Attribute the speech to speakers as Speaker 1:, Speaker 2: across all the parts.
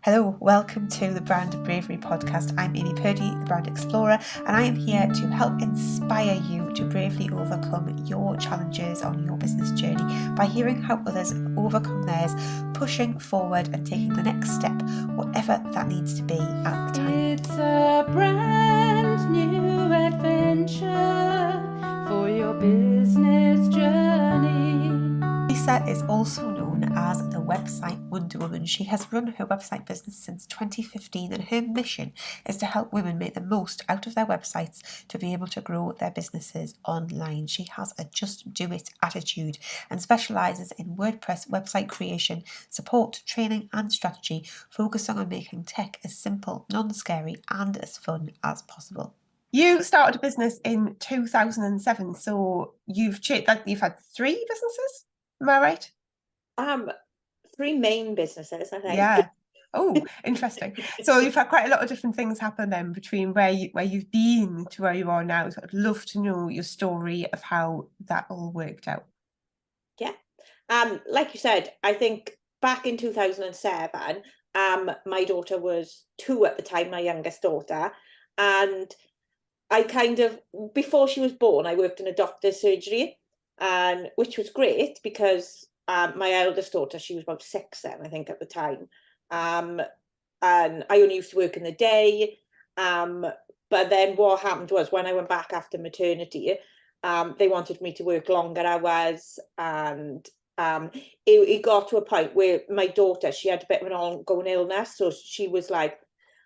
Speaker 1: Hello, welcome to the Brand Bravery podcast. I'm Amy Purdy, the Brand Explorer, and I am here to help inspire you to bravely overcome your challenges on your business journey by hearing how others have overcome theirs, pushing forward and taking the next step, whatever that needs to be at the time.
Speaker 2: It's a brand new adventure for your business journey.
Speaker 1: Lisa is also known as the website Wonder Woman. She has run her website business since 2015, and her mission is to help women make the most out of their websites to be able to grow their businesses online. She has a just do it attitude and specialises in WordPress website creation, support, training and strategy, focusing on making tech as simple, non-scary and as fun as possible. You started a business in 2007, so you've had 3 businesses? Am I right?
Speaker 3: 3 main businesses, I think.
Speaker 1: Yeah. Oh, interesting. So you've had quite a lot of different things happen then between where you've been to where you are now. So I'd love to know your story of how that all worked out.
Speaker 3: Yeah. Like you said, I think back in 2007, my daughter was 2 at the time, my youngest daughter, and I before she was born, I worked in a doctor's surgery, and which was great because my eldest daughter, she was about 6 then, I think, at the time. And I only used to work in the day. But then what happened was when I went back after maternity, they wanted me to work longer hours, and it got to a point where my daughter, she had a bit of an ongoing illness. So she was like,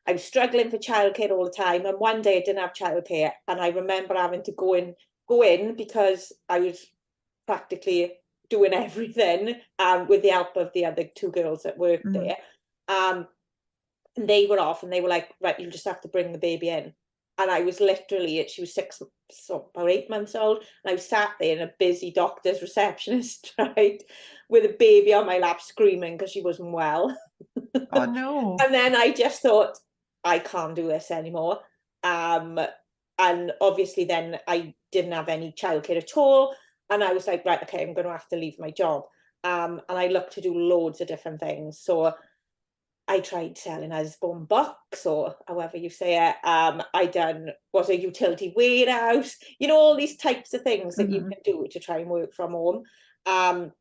Speaker 3: I was struggling for childcare all the time. And one day I didn't have childcare, and I remember having to go in because I was practically doing everything with the help of the other 2 girls that worked there. And they were off, and they were like, right, you just have to bring the baby in. And I was literally, she was 6, so about 8 months old, and I was sat there in a busy doctor's receptionist, right, with a baby on my lap screaming because she wasn't well.
Speaker 1: Oh no.
Speaker 3: And then I just thought, I can't do this anymore. And obviously then I didn't have any childcare at all. And I was like, right, okay, I'm going to have to leave my job. And I looked to do loads of different things. So I tried selling Usborne books, or however you say it. Was a utility warehouse, all these types of things that you can do to try and work from home. And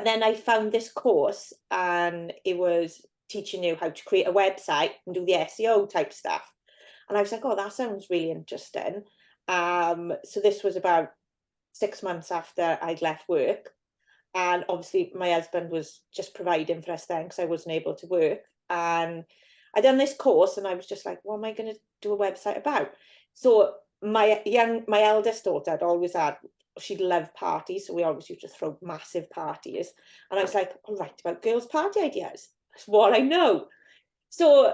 Speaker 3: then I found this course, and it was teaching you how to create a website and do the SEO type stuff. And I was like, oh, that sounds really interesting. So this was about 6 months after I'd left work. And obviously my husband was just providing for us then because I wasn't able to work. And I'd done this course, and I was just like, what am I going to do a website about? So my eldest daughter had always she'd love parties. So we always used to throw massive parties. And I was like, I'll write about girls' party ideas. That's what I know. So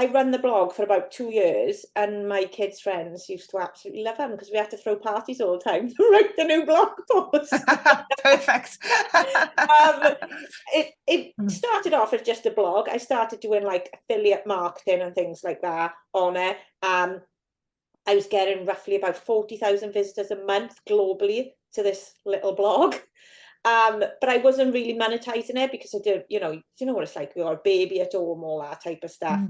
Speaker 3: I ran the blog for about 2 years, and my kids' friends used to absolutely love them because we had to throw parties all the time to write the new blog post.
Speaker 1: Perfect.
Speaker 3: It started off as just a blog. I started doing like affiliate marketing and things like that on it. I was getting roughly about 40,000 visitors a month globally to this little blog. But I wasn't really monetizing it because I did, you know what it's like, you got a baby at home, all that type of stuff.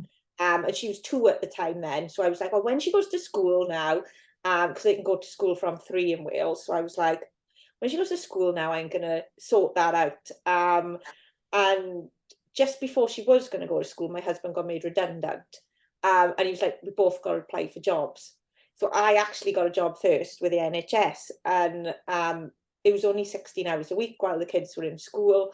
Speaker 3: And she was 2 at the time then. So I was like, oh, when she goes to school now, because they can go to school from 3 in Wales. So I was like, when she goes to school now, I'm going to sort that out. And just before she was going to go to school, my husband got made redundant. And he was like, we both got to apply for jobs. So I actually got a job first with the NHS. And it was only 16 hours a week while the kids were in school.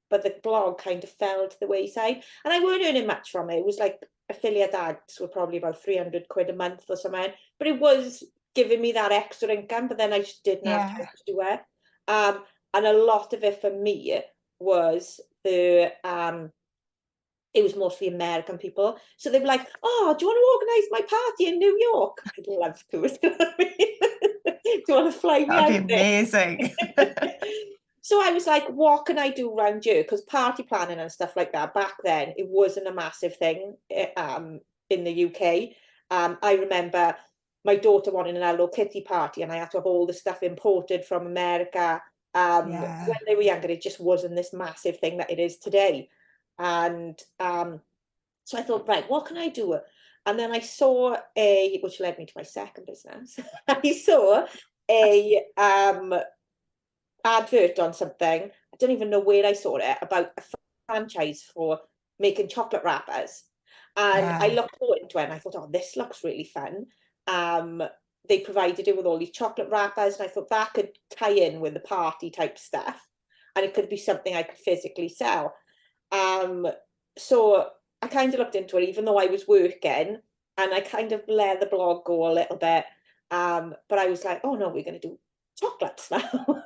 Speaker 3: But the blog kind of fell to the wayside, and I weren't earning much from it. It was like affiliate ads were probably about 300 quid a month or something, but it was giving me that extra income, but then I just didn't have time to do it. And a lot of it for me was it was mostly American people. So they were like, oh, do you want to organise my party in New York? I'd love to. Do you want to fly me out?
Speaker 1: That'd be amazing.
Speaker 3: So I was like, what can I do around here? Because party planning and stuff like that, back then, it wasn't a massive thing in the UK. I remember my daughter wanted an Hello Kitty party, and I had to have all the stuff imported from America. When they were younger, it just wasn't this massive thing that it is today. And so I thought, right, what can I do? And then I saw which led me to my second business. I saw a advert on something. I don't even know where I saw it, about a franchise for making chocolate wrappers. And I
Speaker 1: Yeah.
Speaker 3: looked into it and I thought, oh, this looks really fun. Um, they provided it with all these chocolate wrappers, and I thought that could tie in with the party type stuff, and it could be something I could physically sell. Um, so I kind of looked into it, even though I was working, and I kind of let the blog go a little bit. But I was like, oh no, we're going to do chocolates now.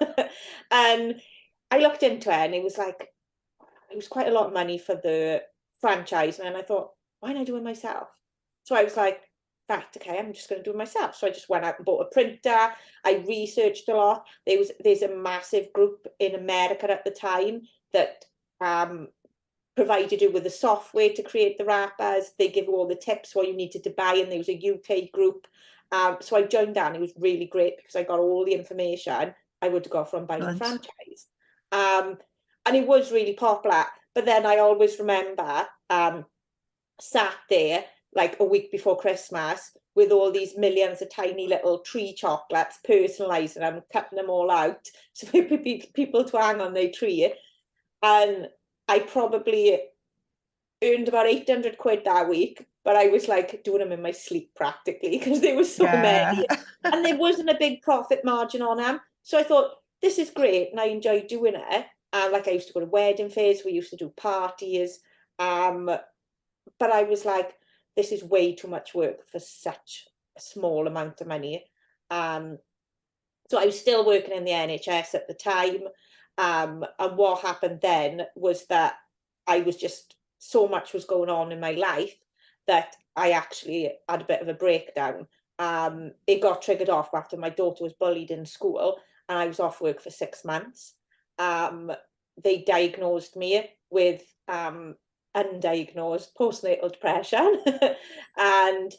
Speaker 3: And I looked into it, and it was quite a lot of money for the franchise. And I thought, why not do it myself? So I was like, right, okay, I'm just going to do it myself. So I just went out and bought a printer. I researched a lot. There's a massive group in America at the time that provided you with the software to create the wrappers. They give you all the tips what you needed to buy, and there was a UK group. So I joined that, and it was really great because I got all the information I would go from buying a
Speaker 1: Excellent.
Speaker 3: franchise. And it was really popular. But then I always remember sat there like a week before Christmas with all these millions of tiny little tree chocolates, personalising them, cutting them all out so for people to hang on their tree. And I probably earned about 800 quid that week, but I was like doing them in my sleep practically because there were so
Speaker 1: Yeah.
Speaker 3: many, and there wasn't a big profit margin on them. So I thought, this is great, and I enjoyed doing it. And like I used to go to wedding fairs, we used to do parties. But I was like, this is way too much work for such a small amount of money. Um, so I was still working in the NHS at the time. And what happened then was that I was just, so much was going on in my life that I actually had a bit of a breakdown. It got triggered off after my daughter was bullied in school, and I was off work for 6 months. Um, they diagnosed me with undiagnosed postnatal depression and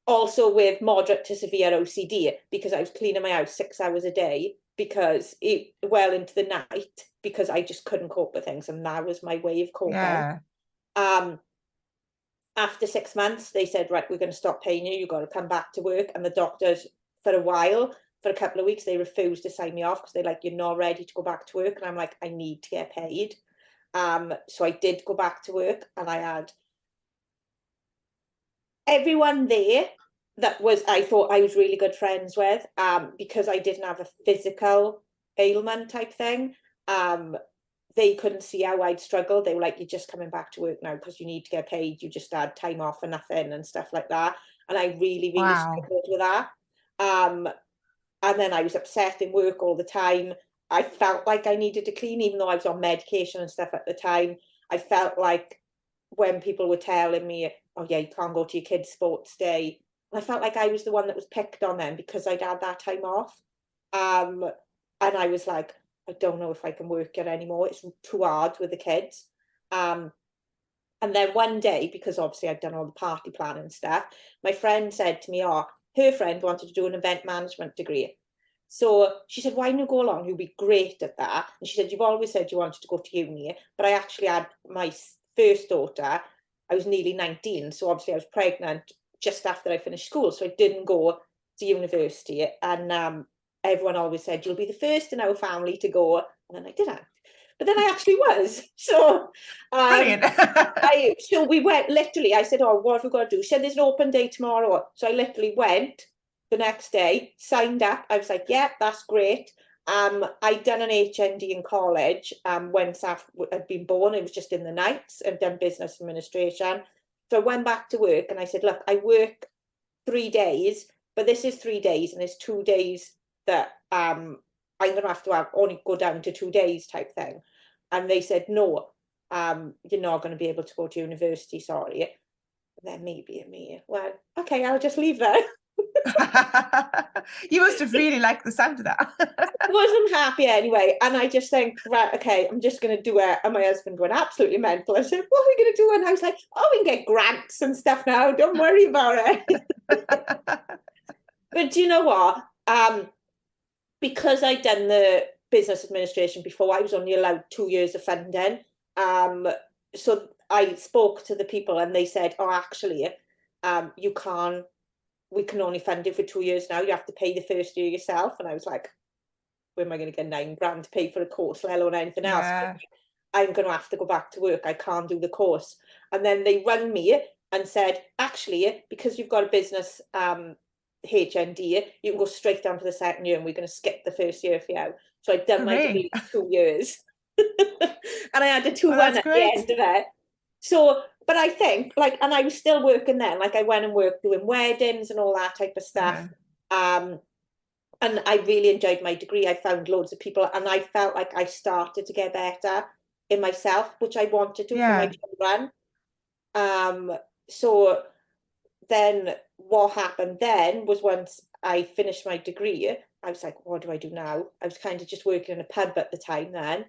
Speaker 3: also with moderate to severe OCD, because I was cleaning my house 6 hours a day because it well into the night, because I just couldn't cope with things, and that was my way of coping.
Speaker 1: Yeah.
Speaker 3: Um, After 6 months, they said, right, we're going to stop paying you. You've got to come back to work. And the doctors, for a while, for a couple of weeks, they refused to sign me off because they're like, you're not ready to go back to work. And I'm like, I need to get paid. So I did go back to work, and I had everyone there that was, I thought I was really good friends with, because I didn't have a physical ailment type thing. They couldn't see how I'd struggled. They were like, you're just coming back to work now because you need to get paid. You just had time off for nothing and stuff like that. And I really, really
Speaker 1: Wow.
Speaker 3: struggled with that. Um, and then I was upset in work all the time. I felt like I needed to clean, even though I was on medication and stuff at the time. I felt like when people were telling me, oh yeah, you can't go to your kids' sports day, I felt like I was the one that was picked on them because I'd had that time off. Um, and I was like, I don't know if I can work it anymore. It's too hard with the kids. Um, and then one day, because obviously I'd done all the party planning stuff, my friend said to me, oh, her friend wanted to do an event management degree. So she said, why don't you go along? You'll be great at that. And she said, you've always said you wanted to go to uni, but I actually had my first daughter, I was nearly 19. So obviously I was pregnant just after I finished school. So I didn't go to university. And everyone always said, you'll be the first in our family to go. And then I didn't. But then I actually was. So
Speaker 1: Brilliant.
Speaker 3: so we went, literally, I said, oh, what have we got to do? She said, there's an open day tomorrow. So I literally went the next day, signed up. I was like, yeah, that's great. I'd done an HND in college when Saf had been born. It was just in the nights. I'd done business administration. So I went back to work, and I said, look, I work 3 days, but this is 3 days, and there's 2 days that I'm going to have only go down to 2 days type thing. And they said, no, you're not going to be able to go to university, sorry. Then maybe me. Well, okay, I'll just leave that.
Speaker 1: You must have really liked the sound of that.
Speaker 3: Wasn't happy anyway. And I just think, right, okay, I'm just going to do it. And my husband went absolutely mental. I said, what are we going to do? And I was like, oh, we can get grants and stuff now. Don't worry about it. But do you know what? Because I'd done the business administration before, I was only allowed 2 years of funding. so I spoke to the people and they said, oh, actually, you can't, we can only fund it for 2 years now. You have to pay the first year yourself. And I was like, where am I going to get £9 to pay for a course, let alone anything else?
Speaker 1: Yeah.
Speaker 3: I'm going to have to go back to work. I can't do the course. And then they rang me and said, actually, because you've got a business HND, you can go straight down to the second year and we're going to skip the first year for you. So I'd done my
Speaker 1: Hooray.
Speaker 3: degree in 2 years. And I had a 2-1
Speaker 1: Oh, that's
Speaker 3: at the
Speaker 1: great.
Speaker 3: end of it. So, but I think, like, and I was still working then, like I went and worked doing weddings and all that type of stuff. And I really enjoyed my degree. I found loads of people and I felt like I started to get better in myself, which I wanted to for my
Speaker 1: Yeah.
Speaker 3: children. So then what happened then was once I finished my degree, I was like, what do I do now? I was kind of just working in a pub at the time then,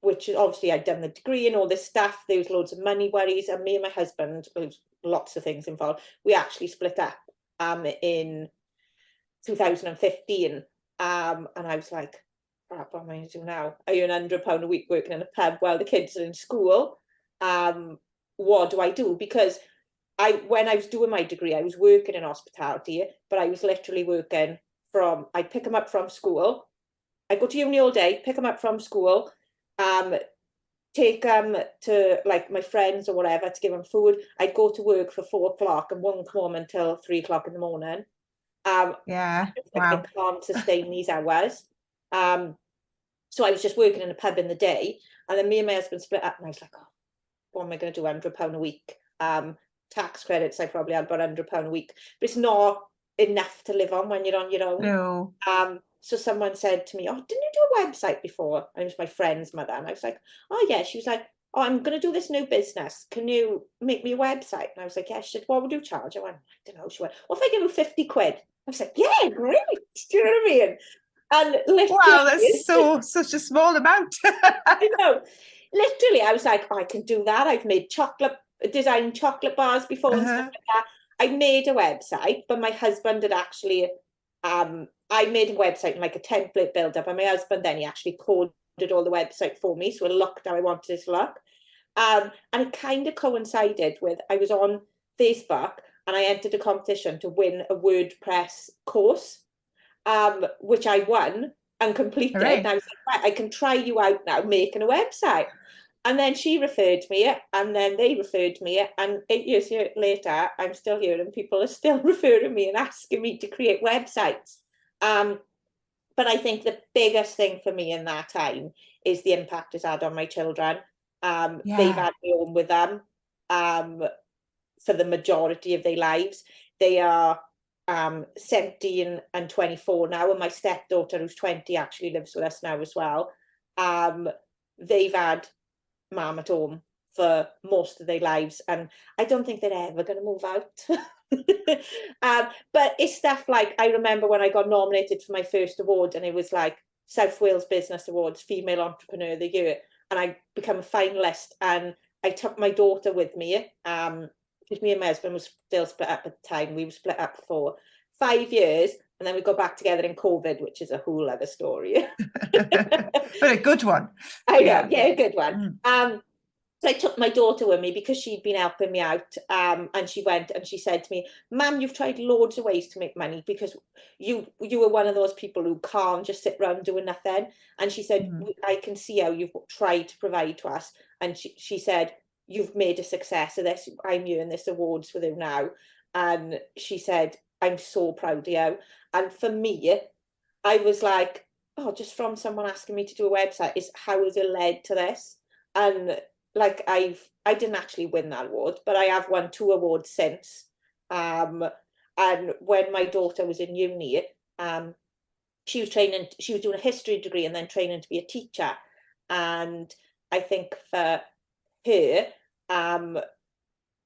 Speaker 3: which obviously I'd done the degree and all this stuff. There was loads of money worries, and me and my husband, there was lots of things involved. We actually split up in 2015. And I was like, what am I going to do now? I earn £100 a week working in a pub while the kids are in school. What do I do? Because when I was doing my degree, I was working in hospitality, but I was literally working from, I'd pick them up from school. I'd go to uni all day, pick them up from school, take them to like my friends or whatever to give them food. I'd go to work for 4 o'clock and wouldn't come home until 3 o'clock in the morning.
Speaker 1: Yeah.
Speaker 3: Like I
Speaker 1: Wow.
Speaker 3: can't sustain these hours. So I was just working in a pub in the day, and then me and my husband split up, and I was like, oh, what am I going to do? £100 a week. Tax credits, I probably had about £100 a week, but it's not enough to live on when you're on your own.
Speaker 1: No.
Speaker 3: So someone said to me, oh, didn't you do a website before? And it was my friend's mother, and I was like, oh yeah. She was like, oh, I'm going to do this new business. Can you make me a website? And I was like, yeah. She said, what would you charge? I went, I don't know. She went, well, if I give you 50 quid. I was like, yeah, great. Do you know what I mean? And
Speaker 1: Wow,
Speaker 3: literally,
Speaker 1: that's such a small amount.
Speaker 3: I know, literally, I was like, oh, I can do that. I've made designed chocolate bars before and stuff
Speaker 1: Uh-huh.
Speaker 3: like that. I made a website, but my husband had actually, I made a website, like a template build up, and my husband then he actually coded all the website for me, so it looked how I wanted it to look. And it kind of coincided with I was on Facebook and I entered a competition to win a WordPress course, which I won and completed. And I
Speaker 1: Hooray.
Speaker 3: was like, right, I can try you out now making a website. And then she referred me, and then they referred me, and 8 years later, I'm still here, and people are still referring me and asking me to create websites. But I think the biggest thing for me in that time is the impact it's had on my children. They've
Speaker 1: Yeah.
Speaker 3: had me home with them for the majority of their lives. They are 17 and 24 now, and my stepdaughter, who's 20, actually lives with us now as well. They've had mum at home for most of their lives, and I don't think they're ever going to move out. But it's stuff like, I remember when I got nominated for my first award, and it was like South Wales Business Awards Female Entrepreneur of the Year, and I became a finalist, and I took my daughter with me, because me and my husband was still split up at the time. We were split up for 5 years, and then we got back together in COVID, which is a whole other story.
Speaker 1: But a good one.
Speaker 3: I know,
Speaker 1: Yeah.
Speaker 3: yeah, a good one.
Speaker 1: Mm.
Speaker 3: So I took my daughter with me because she'd been helping me out, and she went and she said to me, "Mum, you've tried loads of ways to make money because you were one of those people who can't just sit around doing nothing." And she said,
Speaker 1: Mm.
Speaker 3: "I can see how you've tried to provide to us." And she said, "You've made a success of this. I'm here in this awards with you now." And she said, "I'm so proud of you." And for me, I was like, "Oh, just from someone asking me to do a website is how has it led to this?" And like I didn't actually win that award, but I have won 2 awards since. And when my daughter was in uni, she was doing a history degree and then training to be a teacher. And I think for her,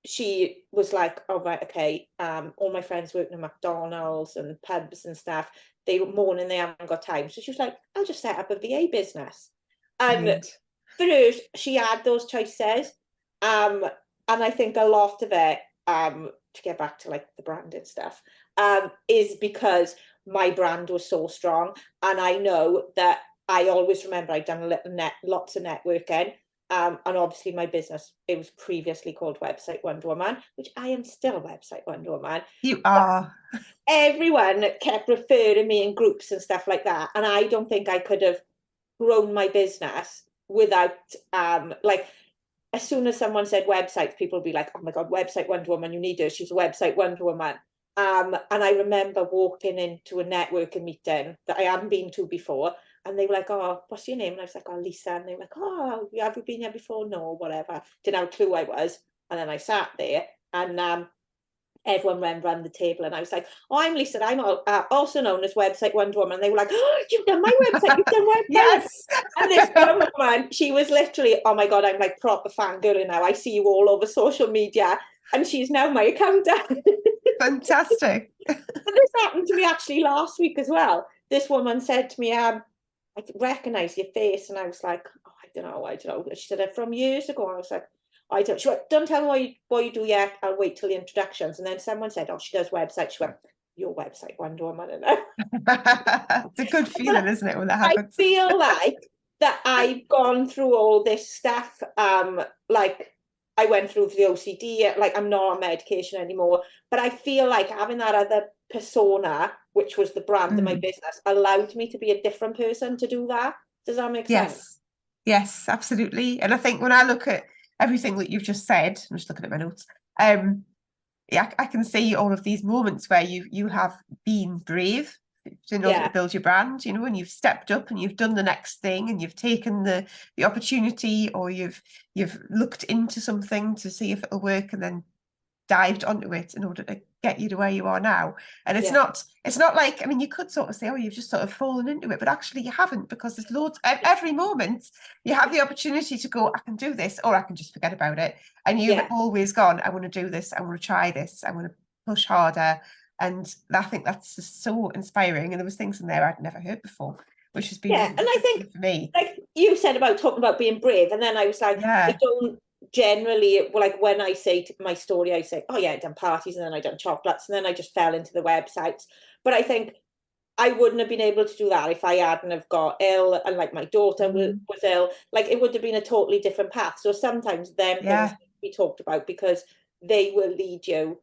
Speaker 3: she was like, oh right, okay, all my friends working at McDonald's and pubs and stuff, they were moaning they haven't got time. So she was like, I'll just set up a VA business. And
Speaker 1: Brilliant.
Speaker 3: for her, she had those choices. And I think a lot of it, to get back to like the branding stuff, is because my brand was so strong. And I know that I always remember I'd done lots of networking. And obviously my business, it was previously called Website Wonder Woman, which I am still Website Wonder Woman.
Speaker 1: You are.
Speaker 3: Everyone kept referring me in groups and stuff like that. And I don't think I could have grown my business without like, as soon as someone said websites, people would be like, oh my God, Website Wonder Woman, you need her. She's a Website Wonder Woman. And I remember walking into a networking meeting that I hadn't been to before. And they were like, oh, what's your name? And I was like, oh, Lisa. And they were like, oh, have you been here before? No, whatever. Didn't have a clue I was. And then I sat there and everyone ran around the table and I was like, oh, I'm Lisa. I'm also known as Website Wonder Woman. And they were like, oh, you've done my website. You've done website.
Speaker 1: Yes.
Speaker 3: And this woman, she was literally, oh my God, I'm like proper fangirling now. I see you all over social media. And she's now my accountant.
Speaker 1: Fantastic.
Speaker 3: And this happened to me actually last week as well. This woman said to me, I recognise your face. And I was like, oh, I don't know. She said, from years ago. I was like, I don't. She went, don't tell me what you do yet. I'll wait till the introductions. And then someone said, oh, she does websites. She went, your website, Wonder Woman. And
Speaker 1: It's a good feeling, isn't it, when that
Speaker 3: I
Speaker 1: happens?
Speaker 3: feel like that I've gone through all this stuff. Like I went through the OCD, like I'm not on medication anymore. But I feel like having that other persona, which was the brand of my business, allowed me to be a different person to do that. Does that make sense?
Speaker 1: Yes, absolutely. And I think when I look at everything that you've just said, I'm just looking at my notes. Yeah, I can see all of these moments where you have been brave in order to build your brand, you know, and you've stepped up and you've done the next thing and you've taken the opportunity, or you've looked into something to see if it'll work and then dived onto it in order to get you to where you are now. And it's not like, I mean, you could sort of say, oh, you've just sort of fallen into it, but actually you haven't, because there's loads, every moment you have the opportunity to go, I can do this, or I can just forget about it. And you've always gone, I want to do this, I want to try this, I want to push harder. And I think that's just so inspiring. And there was things in there I'd never heard before, which has been really
Speaker 3: And I think
Speaker 1: for me,
Speaker 3: like you said about talking about being brave, and then I was like, I don't generally, like when I say my story, I say, oh yeah, I done parties and then I done chocolates and then I just fell into the websites. But I think I wouldn't have been able to do that if I hadn't have got ill, and like my daughter was ill. Like it would have been a totally different path. So sometimes them things we talked about, because they will lead you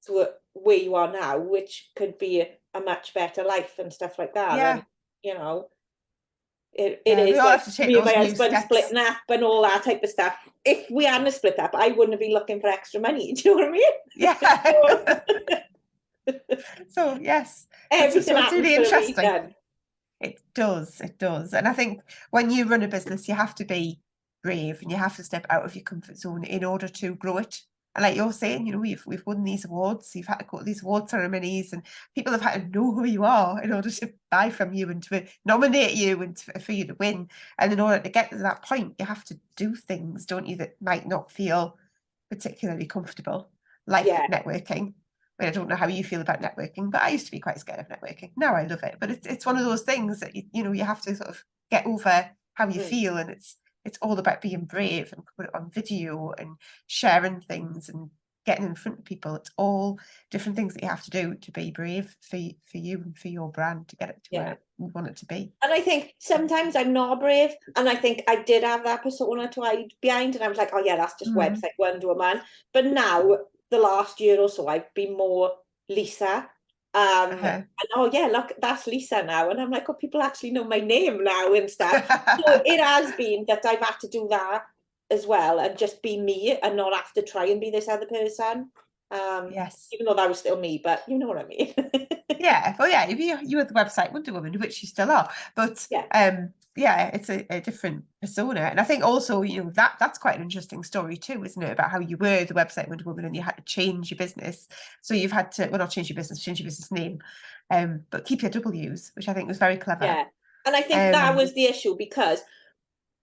Speaker 3: to where you are now, which could be a much better life and stuff like that. And you know, it is
Speaker 1: we all
Speaker 3: like
Speaker 1: have to take
Speaker 3: me and
Speaker 1: those
Speaker 3: my
Speaker 1: new
Speaker 3: husband
Speaker 1: steps.
Speaker 3: splitting up and all that type of stuff. If we hadn't split up, I wouldn't have been looking for extra money. Do you know what I mean?
Speaker 1: Yeah. So yes,
Speaker 3: Everything
Speaker 1: so it's
Speaker 3: happens
Speaker 1: really
Speaker 3: for a
Speaker 1: interesting.
Speaker 3: reason.
Speaker 1: It does. And I think when you run a business, you have to be brave and you have to step out of your comfort zone in order to grow it. And like you're saying, you know, we've won these awards, you've had to go to these award ceremonies, and people have had to know who you are in order to buy from you and to nominate you and for you to win. And in order to get to that point, you have to do things, don't you, that might not feel particularly comfortable, like networking. I mean, I don't know how you feel about networking, but I used to be quite scared of networking. Now I love it, but it's one of those things that you know you have to sort of get over how you feel, and it's all about being brave and put it on video and sharing things and getting in front of people. It's all different things that you have to do to be brave for you and for your brand to get it to where you want it to be.
Speaker 3: And I think sometimes I'm not brave, and I think I did have that persona to hide behind, and I was like, oh yeah, that's just website Wonder Woman. But now, the last year or so, I've been more Lisa. And oh yeah, look, that's Lisa now. And I'm like, oh, people actually know my name now and stuff. So it has been that I've had to do that as well, and just be me and not have to try and be this other person.
Speaker 1: Yes.
Speaker 3: Even though that was still me, but you know what I mean.
Speaker 1: You were the website Wonder Woman, which you still are, but it's a different persona. And I think also, you know, that's quite an interesting story too, isn't it, about how you were the website Wonder Woman and you had to change your business. So you've had to, well, not change your business name, but keep your W's, which I think was very clever.
Speaker 3: And I think that was the issue, because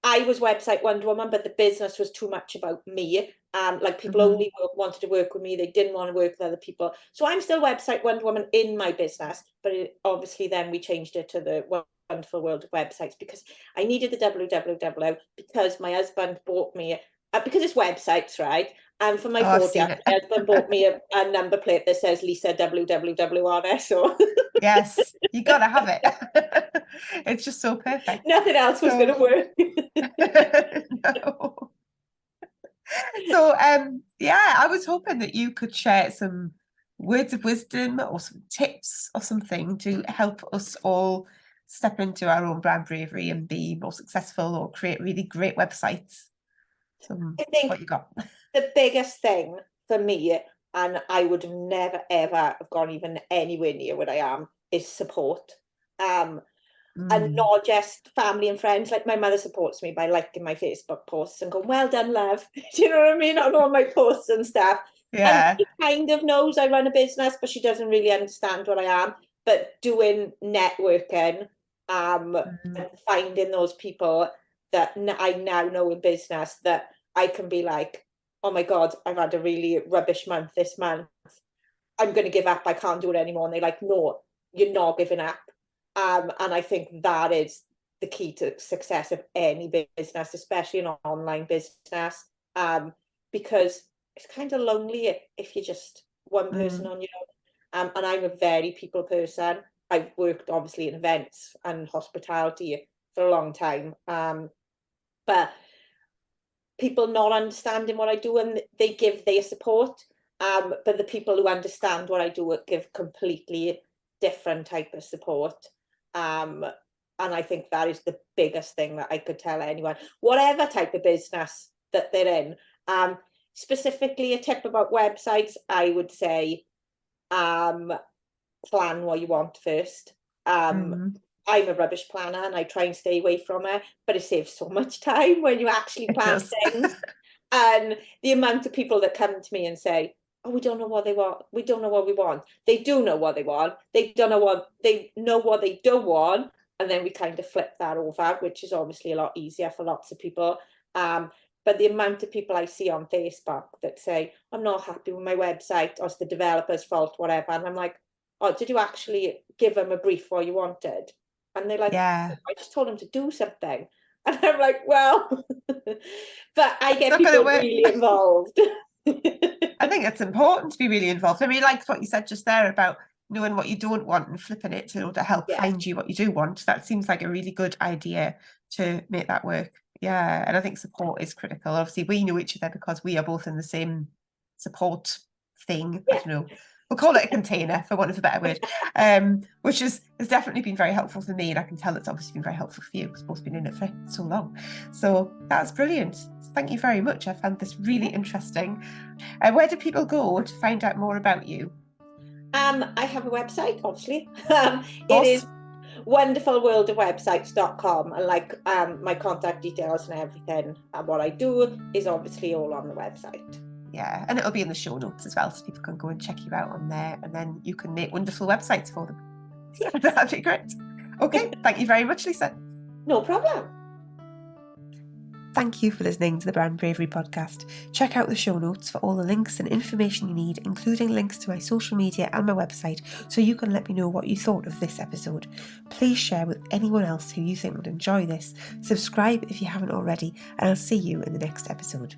Speaker 3: I was website Wonder Woman, but the business was too much about me. Like people only wanted to work with me. They didn't want to work with other people. So I'm still website Wonder Woman in my business, but obviously then we changed it to the Wonderful World of Websites, because I needed the www, because my husband bought me, because it's websites, right? And for my Ford, my husband bought me a number plate that says Lisa www on it. So
Speaker 1: yes, you gotta have it. It's just so perfect.
Speaker 3: Nothing else was going to work.
Speaker 1: No. So, yeah, I was hoping that you could share some words of wisdom or some tips or something to help us all step into our own brand bravery and be more successful or create really great websites. So,
Speaker 3: I think
Speaker 1: what you got?
Speaker 3: the biggest thing for me, and I would have never ever have gone even anywhere near what I am, is support. Um, and not just family and friends. Like my mother supports me by liking my Facebook posts and going, "Well done, love." Do you know what I mean? On all my posts and stuff. And
Speaker 1: Yeah.
Speaker 3: she kind of knows I run a business, but she doesn't really understand what I am. But doing networking, and finding those people that I now know in business that I can be like, "Oh my God, I've had a really rubbish month this month. I'm going to give up. I can't do it anymore." And they're like, "No, you're not giving up." And I think that is the key to success of any business, especially an online business, because it's kind of lonely if you're just one person on your own. And I'm a very people person. I've worked obviously in events and hospitality for a long time, but people not understanding what I do, and they give their support. But the people who understand what I do give completely different type of support. Um, and I think that is the biggest thing that I could tell anyone, whatever type of business that they're in. Specifically, a tip about websites, I would say, plan what you want first. I'm a rubbish planner and I try and stay away from it, but it saves so much time when you actually
Speaker 1: It
Speaker 3: plan
Speaker 1: does.
Speaker 3: things. And the amount of people that come to me and say, "Oh, we don't know what they want. We don't know what we want." They do know what they want. They don't know what they know what they don't want. And then we kind of flip that over, which is obviously a lot easier for lots of people. But the amount of people I see on Facebook that say, "I'm not happy with my website," or it's the developer's fault, whatever. And I'm like, "Oh, did you actually give them a brief what you wanted?" And they're like,
Speaker 1: Yeah.
Speaker 3: "I just told them to do something." And I'm like, "Well," but I
Speaker 1: It's
Speaker 3: get
Speaker 1: not going to
Speaker 3: people
Speaker 1: work.
Speaker 3: really involved.
Speaker 1: I think it's important to be really involved. I mean, like what you said just there about knowing what you don't want and flipping it to help
Speaker 3: Yeah,
Speaker 1: find you what you do want. That seems like a really good idea to make that work. Yeah. And I think support is critical. Obviously, we know each other because we are both in the same support thing. I
Speaker 3: yeah.
Speaker 1: don't know. We'll call it a container for want of a better word, which has definitely been very helpful for me. And I can tell it's obviously been very helpful for you because we've both been in it for so long. So that's brilliant. Thank you very much. I found this really interesting. Where do people go to find out more about you?
Speaker 3: I have a website, obviously.
Speaker 1: Of
Speaker 3: It
Speaker 1: course.
Speaker 3: is wonderfulworldofwebsites.com, and like my contact details and everything and what I do is obviously all on the website.
Speaker 1: Yeah, and it'll be in the show notes as well, so people can go and check you out on there, and then you can make wonderful websites for them.
Speaker 3: Yes.
Speaker 1: That'd be great. Okay, thank you very much, Lisa.
Speaker 3: No problem.
Speaker 1: Thank you for listening to the Brand Bravery podcast. Check out the show notes for all the links and information you need, including links to my social media and my website, so you can let me know what you thought of this episode. Please share with anyone else who you think would enjoy this. Subscribe if you haven't already, and I'll see you in the next episode.